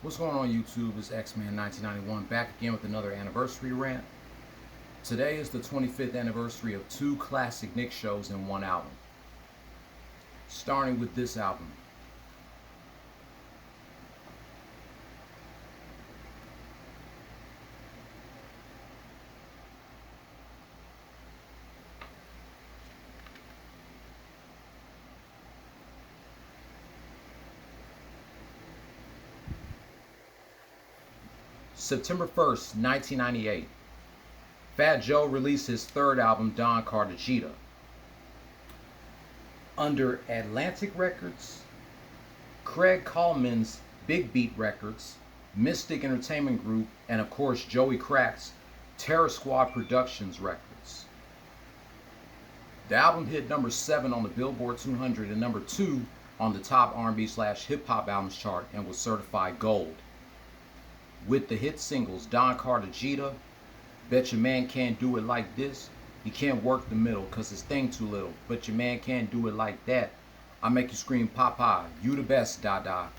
What's going on YouTube? It's X-Man 1991 back again with another anniversary rant. Today is the 25th anniversary of two classic Nick shows in one album. Starting with this album. September 1st, 1998. Fat Joe released his third album, Don Cartagena. Under Atlantic Records, Craig Coleman's Big Beat Records, Mystic Entertainment Group, and of course Joey Crack's Terror Squad Productions Records. The album hit number 7 on the Billboard 200 and number 2 on the top R&B/hip hop albums chart and was certified gold. With the hit singles Don Cartagena, Bet Your Man Can't Do It Like This, He Can't Work the Middle Cause His Thing Too Little, But Your Man Can't Do It Like That, I Make You Scream Papa, You the Best, Dada,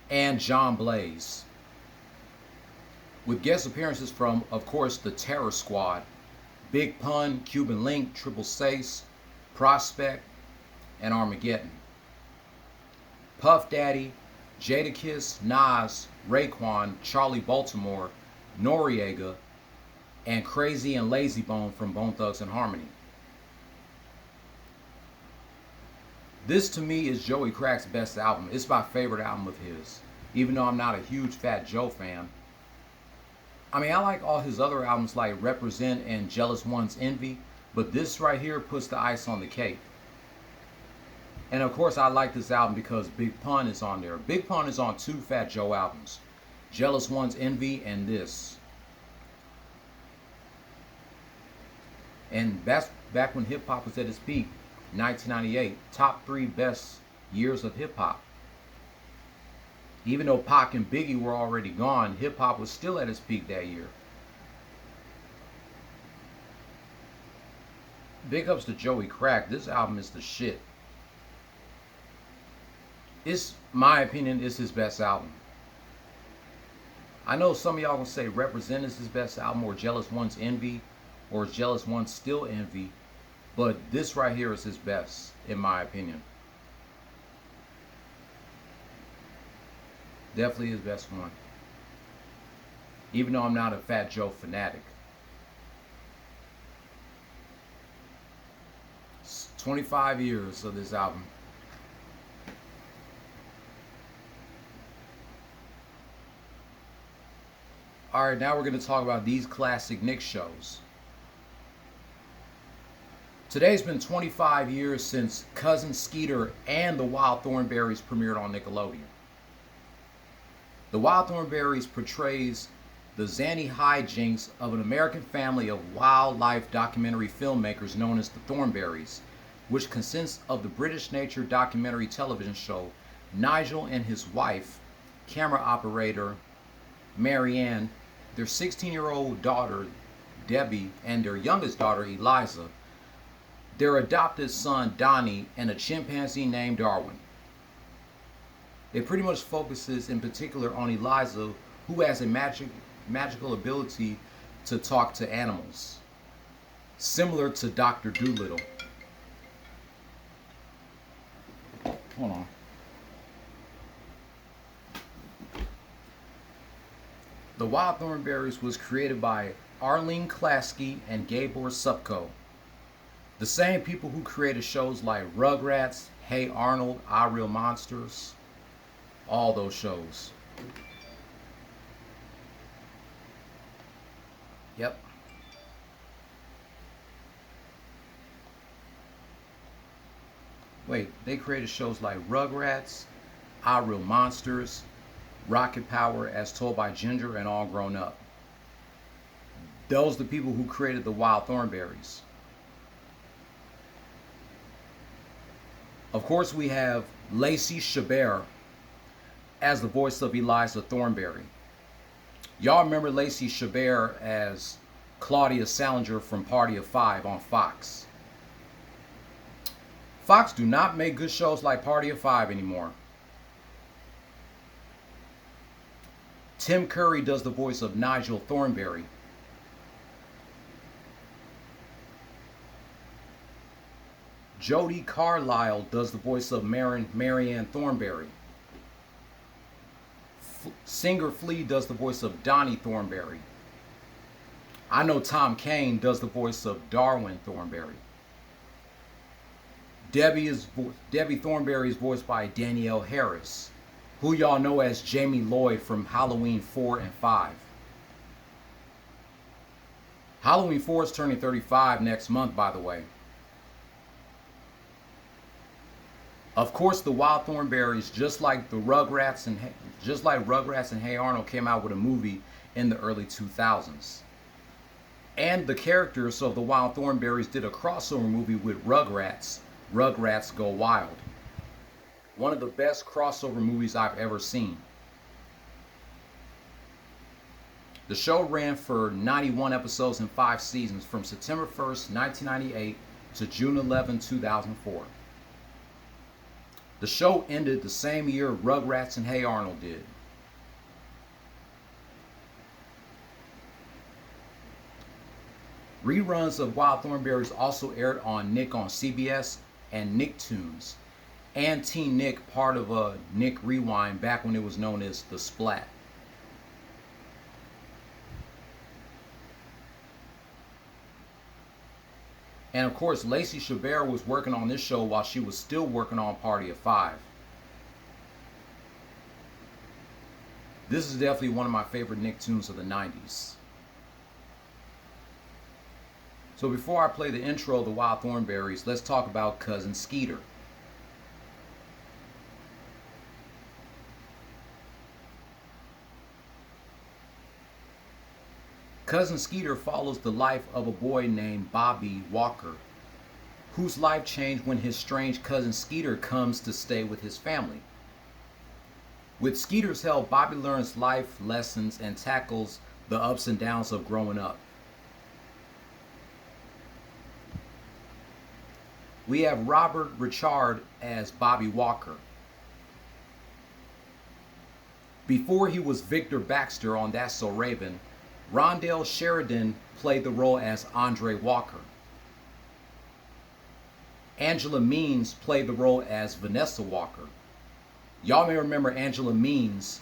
and John Blaze. With guest appearances from, of course, the Terror Squad, Big Pun, Cuban Link, Triple Sace, Prospect, and Armageddon. Puff Daddy, Jadakiss, Nas, Raekwon, Charlie Baltimore, Noriega, and Crazy and Lazy Bone from Bone Thugs and Harmony. This to me is Joey Crack's best album. It's my favorite album of his, even though I'm not a huge Fat Joe fan. I mean, I like all his other albums like Represent and Jealous One's Envy, but this right here puts the ice on the cake. And of course I like this album because Big Pun is on there. Big Pun is on 2 Fat Joe albums, Jealous One's Envy and this. And that's back when hip hop was at its peak, 1998, top 3 best years of hip hop. Even though Pac and Biggie were already gone, hip hop was still at its peak that year. Big ups to Joey Crack. This album is the shit. It's, my opinion, is his best album. I know some of y'all gonna say Represent is his best album, or Jealous One's Envy, or Jealous One's Still Envy, but this right here is his best, in my opinion. Definitely his best one. Even though I'm not a Fat Joe fanatic. It's 25 years of this album. Alright, now we're going to talk about these classic Nick shows. Today's been 25 years since Cousin Skeeter and the Wild Thornberries premiered on Nickelodeon. The Wild Thornberries portrays the zany hijinks of an American family of wildlife documentary filmmakers known as the Thornberries, which consists of the British nature documentary television show Nigel and his wife, camera operator Marianne, their 16-year-old daughter Debbie, and their youngest daughter Eliza, their adopted son Donnie, and a chimpanzee named Darwin. It pretty much focuses in particular on Eliza, who has a magical ability to talk to animals, similar to Dr. Dolittle. Hold on. The Wild Thornberries was created by Arlene Klasky and Gabor Supko, the same people who created shows like Rugrats, Hey Arnold, I Real Monsters, all those shows. Yep. Wait, they created shows like Rugrats, I Real Monsters, Rocket Power, As Told by Ginger, and All Grown Up. Those are the people who created the Wild Thornberries. Of course, we have Lacey Chabert as the voice of Eliza Thornberry. Y'all remember Lacey Chabert as Claudia Salinger from Party of Five on Fox. Fox do not make good shows like Party of Five anymore. Tim Curry does the voice of Nigel Thornberry. Jodie Carlisle does the voice of Marianne Thornberry. Singer Flea does the voice of Donnie Thornberry. I know Tom Kane does the voice of Darwin Thornberry. Debbie Thornberry is voiced by Danielle Harris, who y'all know as Jamie Lloyd from Halloween 4 and 5. Halloween 4 is turning 35 next month, by the way. Of course, the Wild Thornberries, just like Rugrats and Hey Arnold, came out with a movie in the early 2000s. And the characters of the Wild Thornberries did a crossover movie with Rugrats, Rugrats Go Wild. One of the best crossover movies I've ever seen. The show ran for 91 episodes and 5 seasons from September 1st, 1998 to June 11, 2004. The show ended the same year Rugrats and Hey Arnold did. Reruns of Wild Thornberries also aired on Nick on CBS and Nicktoons, and Teen Nick, part of Nick Rewind back when it was known as The Splat. And of course, Lacey Chabert was working on this show while she was still working on Party of Five. This is definitely one of my favorite Nicktoons of the 90s. So before I play the intro of the Wild Thornberries, let's talk about Cousin Skeeter. Cousin Skeeter follows the life of a boy named Bobby Walker, whose life changed when his strange cousin Skeeter comes to stay with his family. With Skeeter's help, Bobby learns life lessons and tackles the ups and downs of growing up. We have Robert Richard as Bobby Walker. Before he was Victor Baxter on That's So Raven, Rondell Sheridan played the role as Andre Walker. Angela Means played the role as Vanessa Walker. Y'all may remember Angela Means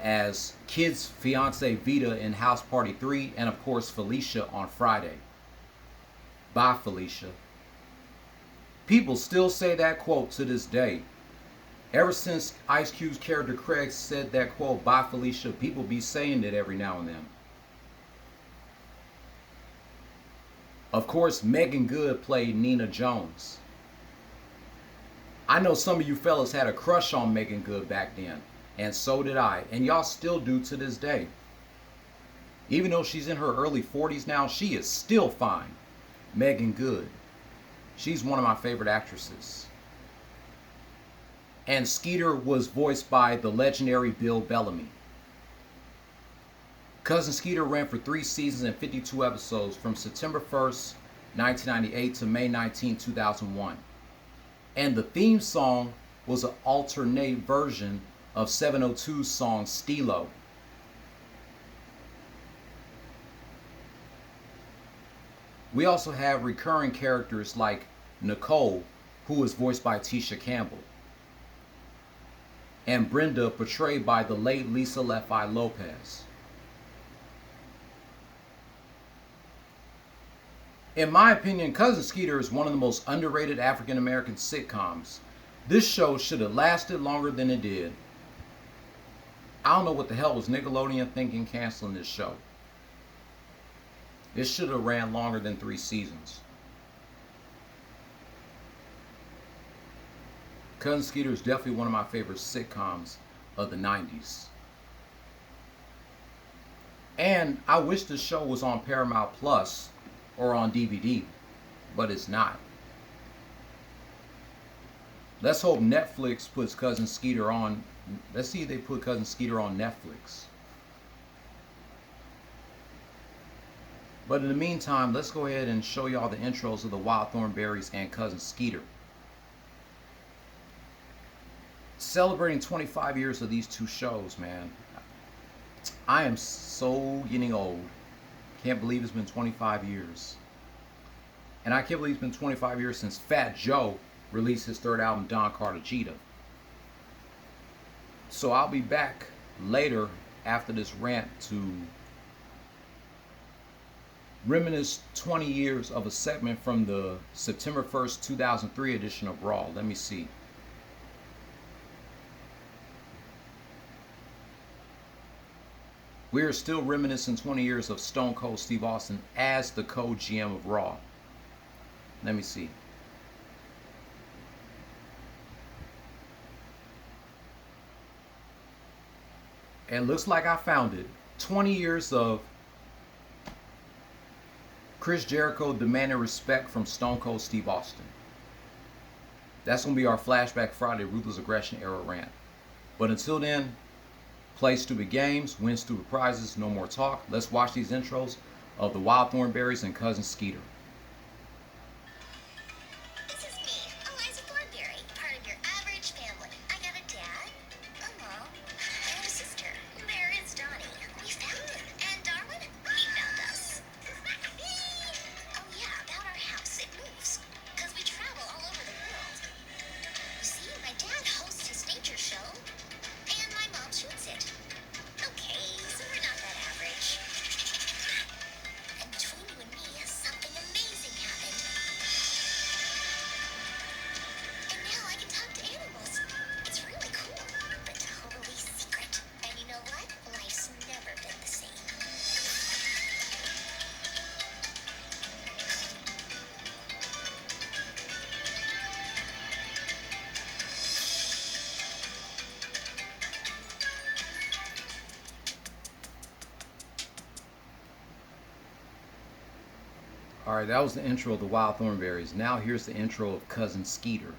as Kid's fiance Vita in House Party 3, and of course Felicia on Friday. Bye, Felicia. People still say that quote to this day. Ever since Ice Cube's character Craig said that quote, "Bye, Felicia," people be saying it every now and then. Of course, Megan Good played Nina Jones. I know some of you fellas had a crush on Megan Good back then, and so did I, and y'all still do to this day. Even though she's in her early 40s now, she is still fine. Megan Good. She's one of my favorite actresses. And Skeeter was voiced by the legendary Bill Bellamy. Cousin Skeeter ran for 3 seasons and 52 episodes from September 1st, 1998 to May 19, 2001. And the theme song was an alternate version of 702's song Stilo. We also have recurring characters like Nicole, who was voiced by Tisha Campbell, and Brenda, portrayed by the late Lisa Lefi Lopez. In my opinion, Cousin Skeeter is one of the most underrated African American sitcoms. This show should have lasted longer than it did. I don't know what the hell was Nickelodeon thinking canceling this show. It should have ran longer than 3 seasons. Cousin Skeeter is definitely one of my favorite sitcoms of the 90s. And I wish this show was on Paramount Plus or on DVD, but it's not. Let's hope Netflix puts Cousin Skeeter on. Let's see if they put Cousin Skeeter on Netflix. But in the meantime, let's go ahead and show y'all the intros of the Wild Thornberries and Cousin Skeeter. Celebrating 25 years of these two shows, man. I am so getting old. Can't believe it's been 25 years. And I can't believe it's been 25 years since Fat Joe released his third album, Don Cartagena. So I'll be back later after this rant to reminisce 20 years of a segment from the September 1st, 2003 edition of Raw. Let me see. We are still reminiscing 20 years of Stone Cold Steve Austin as the co-GM of Raw. Let me see. It looks like I found it. 20 years of Chris Jericho demanding respect from Stone Cold Steve Austin. That's going to be our Flashback Friday Ruthless Aggression era rant. But until then, play stupid games, win stupid prizes, no more talk. Let's watch these intros of the Wild Thornberries and Cousin Skeeter. This is me, Eliza Thornberry, part of your average family. I got a dad, a mom, and a sister. There is Donnie. We found him. And Darwin, he found us. Oh yeah, about our house. It moves. Because we travel all over the world. You see, my dad hosts his nature show, and my mom shoots it. Okay, so we're not that average. And between you and me, something amazing happened. And now I can talk to animals. It's really cool, but totally secret. And you know what? Life's never been the same. All right, that was the intro of the Wild Thornberries. Now here's the intro of Cousin Skeeter.